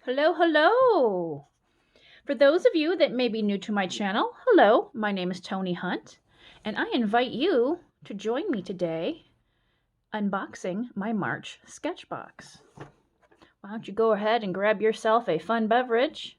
Hello, hello! For those of you that may be new to my channel, hello, my name is Tony Hunt, and I invite you to join me today unboxing my March SketchBox. Why don't you go ahead and grab yourself a fun beverage,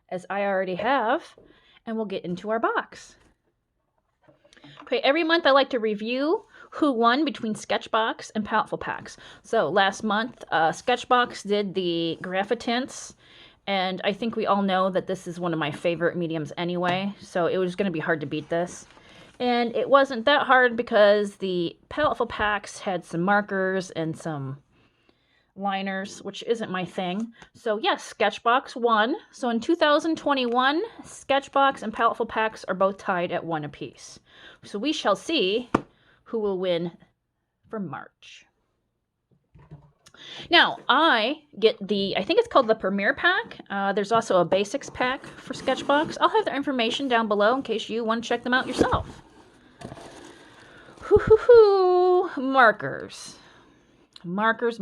as I already have, and we'll get into our box. Okay, every month I like to review who won between SketchBox and Palette Packs. So last month, SketchBox did the Graphitints, and I think we all know that this is one of my favorite mediums anyway, so it was going to be hard to beat this. And it wasn't that hard because the Palette Packs had some markers and some liners, which isn't my thing. So yes, SketchBox won. So in 2021, SketchBox and Palette Packs are both tied at 1 apiece. So we shall see who will win for March. Now, I get I think it's called the Premier Pack. There's also a Basics Pack for SketchBox. I'll have their information down below in case you want to check them out yourself. Markers. Markers.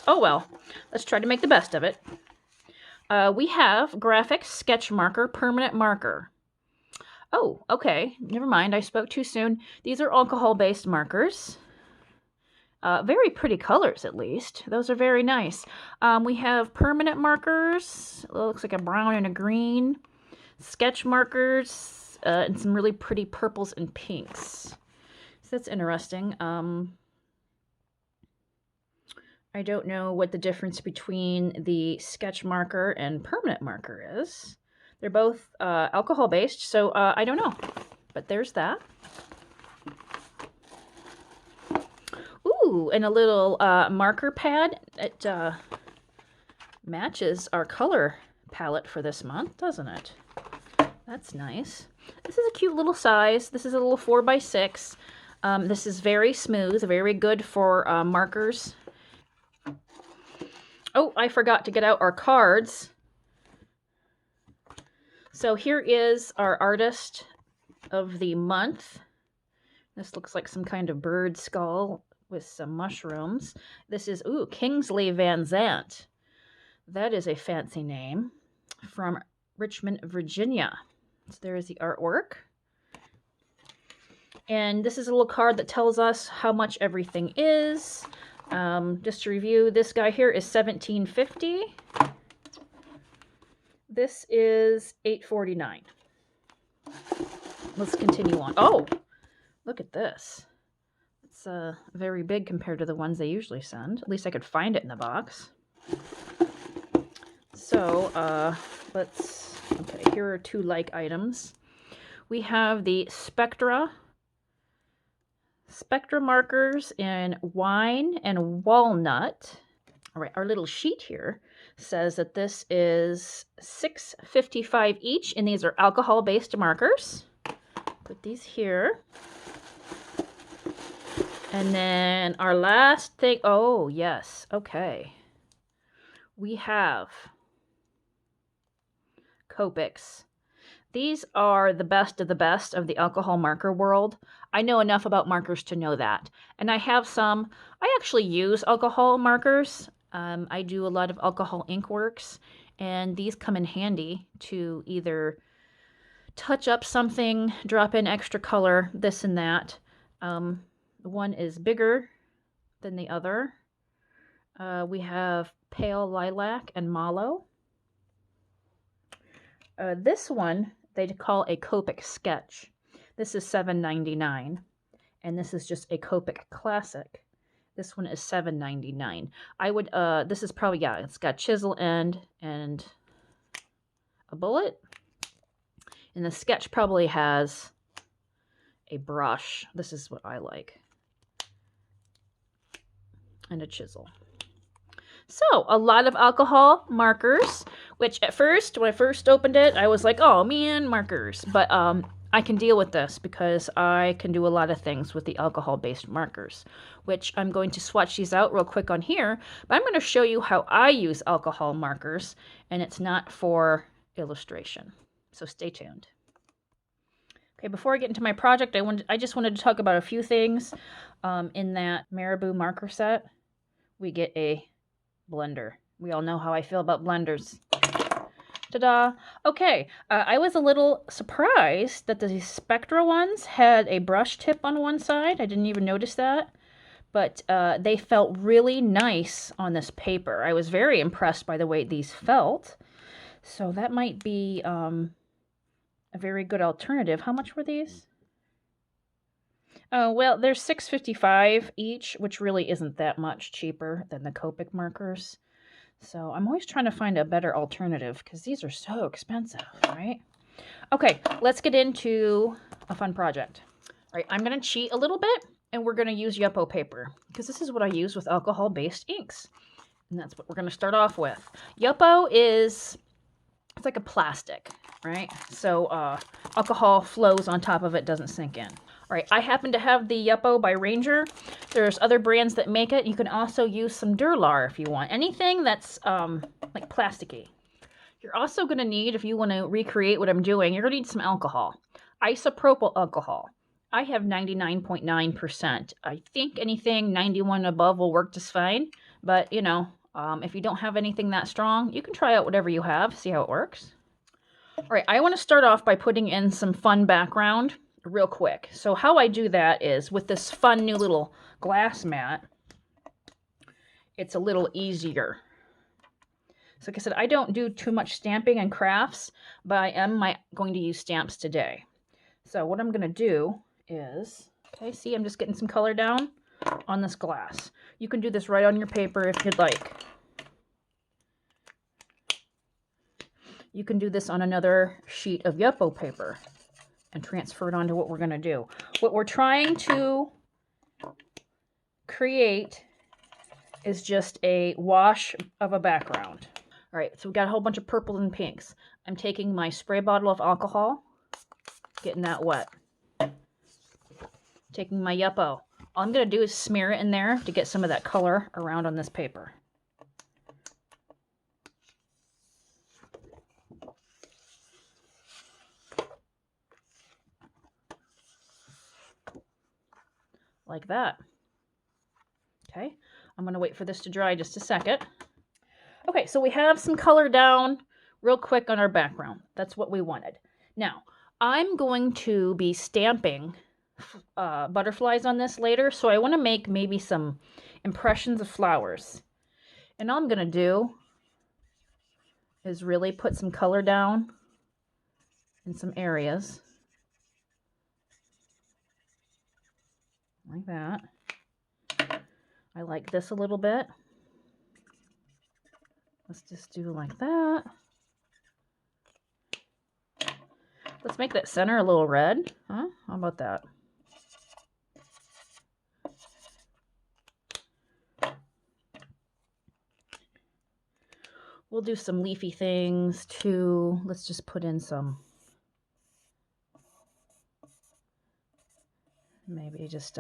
Oh well, let's try to make the best of it. We have Graphics Sketch Marker Permanent Marker. Oh, okay, never mind, I spoke too soon. These are alcohol-based markers. Very pretty colors, at least. Those are very nice. We have permanent markers. It looks like a brown and a green. Sketch markers, and some really pretty purples and pinks. So that's interesting. I don't know what the difference between the sketch marker and permanent marker is. They're both alcohol-based, so I don't know. But there's that. Ooh, and a little marker pad. It matches our color palette for this month, doesn't it? That's nice. This is a cute little size. This is a little 4x6. This is very smooth, very good for markers. Oh, I forgot to get out our cards. So here is our artist of the month. This looks like some kind of bird skull with some mushrooms. This is, ooh, Kingsley Van Zant. That is a fancy name, from Richmond, Virginia. So there is the artwork. And this is a little card that tells us how much everything is. Just to review, this guy here is $17.50. This is $8.49. Let's continue on. Oh, look at this. It's very big compared to the ones they usually send. At least I could find it in the box. So okay, here are two like items. We have the Spectra markers in wine and walnut. All right, our little sheet here says that this is $6.55 each, and these are alcohol-based markers. Put these here. And then our last thing, oh yes, okay. We have Copics. These are the best of the alcohol marker world. I know enough about markers to know that. And I have some. I actually use alcohol markers. I do a lot of alcohol ink works, and these come in handy to either touch up something, drop in extra color, this and that. One is bigger than the other. We have Pale Lilac and Mallow. This one they call a Copic Sketch. This is $7.99, and this is just a Copic Classic. This one is $7.99. I would, this is probably, yeah, it's got chisel end and a bullet. And the Sketch probably has a brush. This is what I like. And a chisel. So, a lot of alcohol markers, which at first, when I first opened it, I was like, oh man, markers. But I can deal with this because I can do a lot of things with the alcohol-based markers, which I'm going to swatch these out real quick on here. But I'm going to show you how I use alcohol markers, and it's not for illustration. So stay tuned. Okay, before I get into my project, I just wanted to talk about a few things. In that Marabou marker set, we get a blender. We all know how I feel about blenders. Ta-da! Okay, I was a little surprised that the Spectra ones had a brush tip on one side. I didn't even notice that. But they felt really nice on this paper. I was very impressed by the way these felt. So that might be a very good alternative. How much were these? Oh, well, they're $6.55 each, which really isn't that much cheaper than the Copic markers. So I'm always trying to find a better alternative because these are so expensive, right? Okay, let's get into a fun project. All right, I'm going to cheat a little bit, and we're going to use Yupo paper because this is what I use with alcohol-based inks. And that's what we're going to start off with. Yupo is, it's like a plastic, right? So alcohol flows on top of it, doesn't sink in. All right, I happen to have the Yupo by Ranger. There's other brands that make it. You can also use some Durlar if you want. Anything that's like plasticky. You're also going to need, if you want to recreate what I'm doing, you're going to need some alcohol. Isopropyl alcohol. I have 99.9%. I think anything 91 above will work just fine. But, you know, if you don't have anything that strong, you can try out whatever you have, see how it works. All right, I want to start off by putting in some fun background real quick. So how I do that is with this fun new little glass mat, it's a little easier. So like I said, I don't do too much stamping and crafts, but I am going to use stamps today. So what I'm going to do is, okay, see, I'm just getting some color down on this glass. You can do this right on your paper if you'd like. You can do this on another sheet of Yupo paper and transfer it onto what we're going to do. What we're trying to create is just a wash of a background. All right, so we got a whole bunch of purple and pinks. I'm taking my spray bottle of alcohol, getting that wet. Taking my Yupo. All I'm going to do is smear it in there to get some of that color around on this paper. Like that. Okay, I'm going to wait for this to dry just a second. Okay, so we have some color down real quick on our background. That's what we wanted. Now, I'm going to be stamping butterflies on this later, so I want to make maybe some impressions of flowers. And all I'm going to do is really put some color down in some areas. Like that. I like this a little bit. Let's just do like that. Let's make that center a little red. Huh? How about that? We'll do some leafy things too. Let's just put in some, maybe just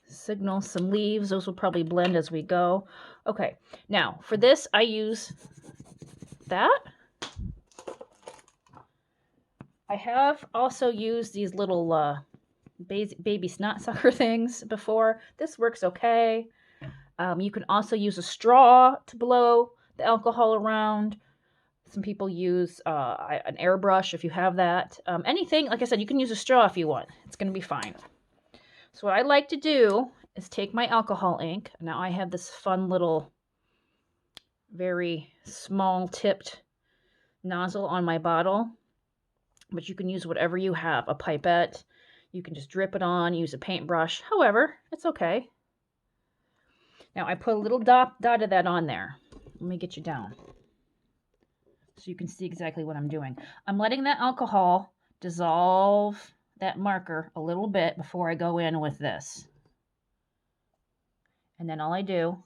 signal some leaves. Those will probably blend as we go. Okay, now for this I use that. I have also used these little baby snot sucker things before. This works okay. You can also use a straw to blow the alcohol around. Some people use an airbrush if you have that. Anything, like I said, you can use a straw if you want. It's going to be fine. So what I like to do is take my alcohol ink. Now I have this fun little, very small tipped nozzle on my bottle. But you can use whatever you have. A pipette. You can just drip it on, use a paintbrush. However, it's okay. Now I put a little dot of that on there. Let me get you down so you can see exactly what I'm doing. I'm letting that alcohol dissolve that marker a little bit before I go in with this. And then all I do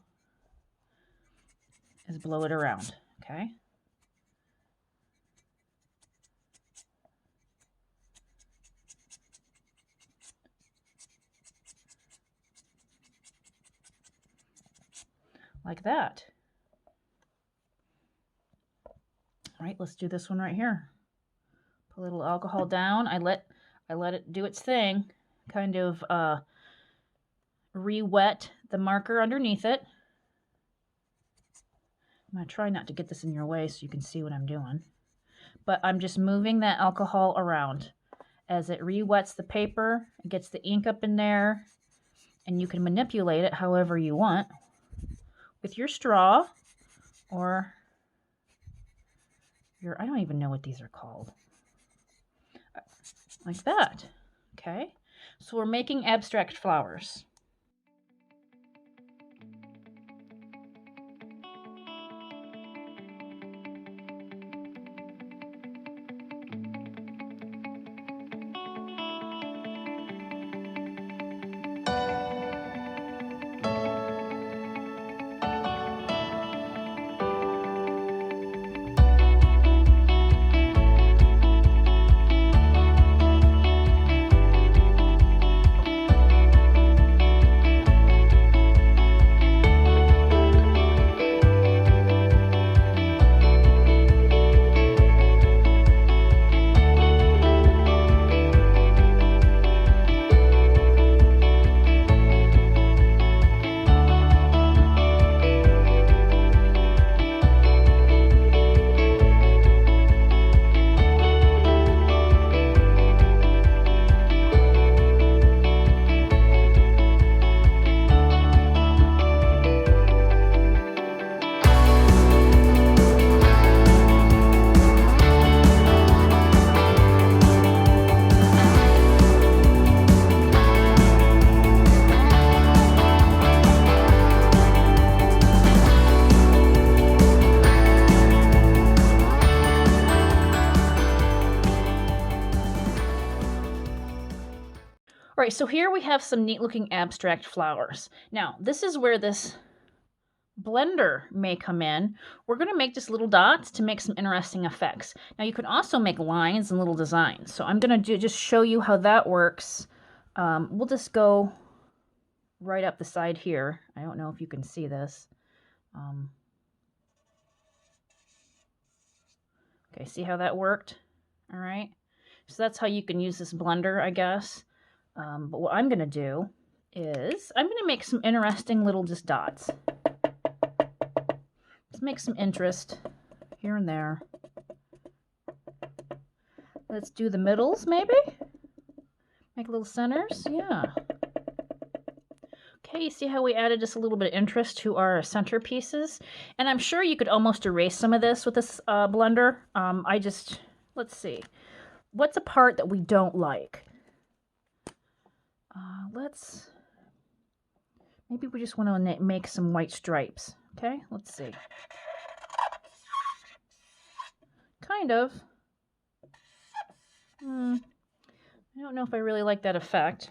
is blow it around, okay? Like that. All right, let's do this one right here. Put a little alcohol down. I let it do its thing, kind of re-wet the marker underneath it. I'm going to try not to get this in your way so you can see what I'm doing. But I'm just moving that alcohol around. As it re-wets the paper, it gets the ink up in there, and you can manipulate it however you want with your straw or your, I don't even know what these are called. Like that. Okay, so we're making abstract flowers. All right, so here we have some neat looking abstract flowers. Now, this is where this blender may come in. We're going to make just little dots to make some interesting effects. Now, you can also make lines and little designs. So I'm going to just show you how that works. We'll just go right up the side here. I don't know if you can see this. Okay, see how that worked? All right. So that's how you can use this blender, I guess. But what I'm going to do is I'm going to make some interesting little just dots. Let's make some interest here and there. Let's do the middles, maybe? Make little centers? Yeah. Okay, you see how we added just a little bit of interest to our center pieces? And I'm sure you could almost erase some of this with this blender. Let's see. What's a part that we don't like? Maybe we just want to make some white stripes. Okay, let's see. Kind of. I don't know if I really like that effect,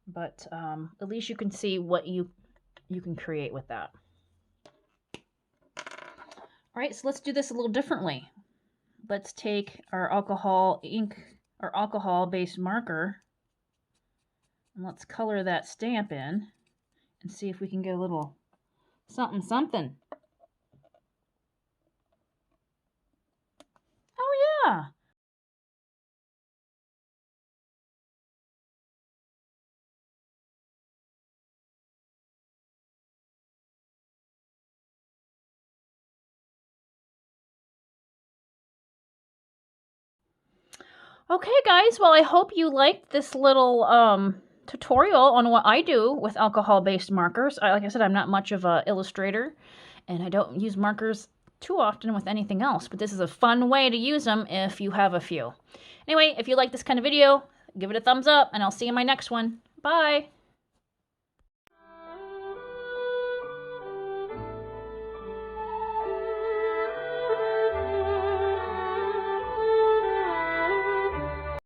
but at least you can see what you can create with that. All right, so let's do this a little differently. Let's take our alcohol ink, our alcohol-based marker, and let's color that stamp in and see if we can get a little something, something. Oh, yeah. Okay, guys, well, I hope you liked this little tutorial on what I do with alcohol-based markers. Like I said, I'm not much of an illustrator, and I don't use markers too often with anything else, but this is a fun way to use them if you have a few. Anyway, if you like this kind of video, give it a thumbs up, and I'll see you in my next one. Bye!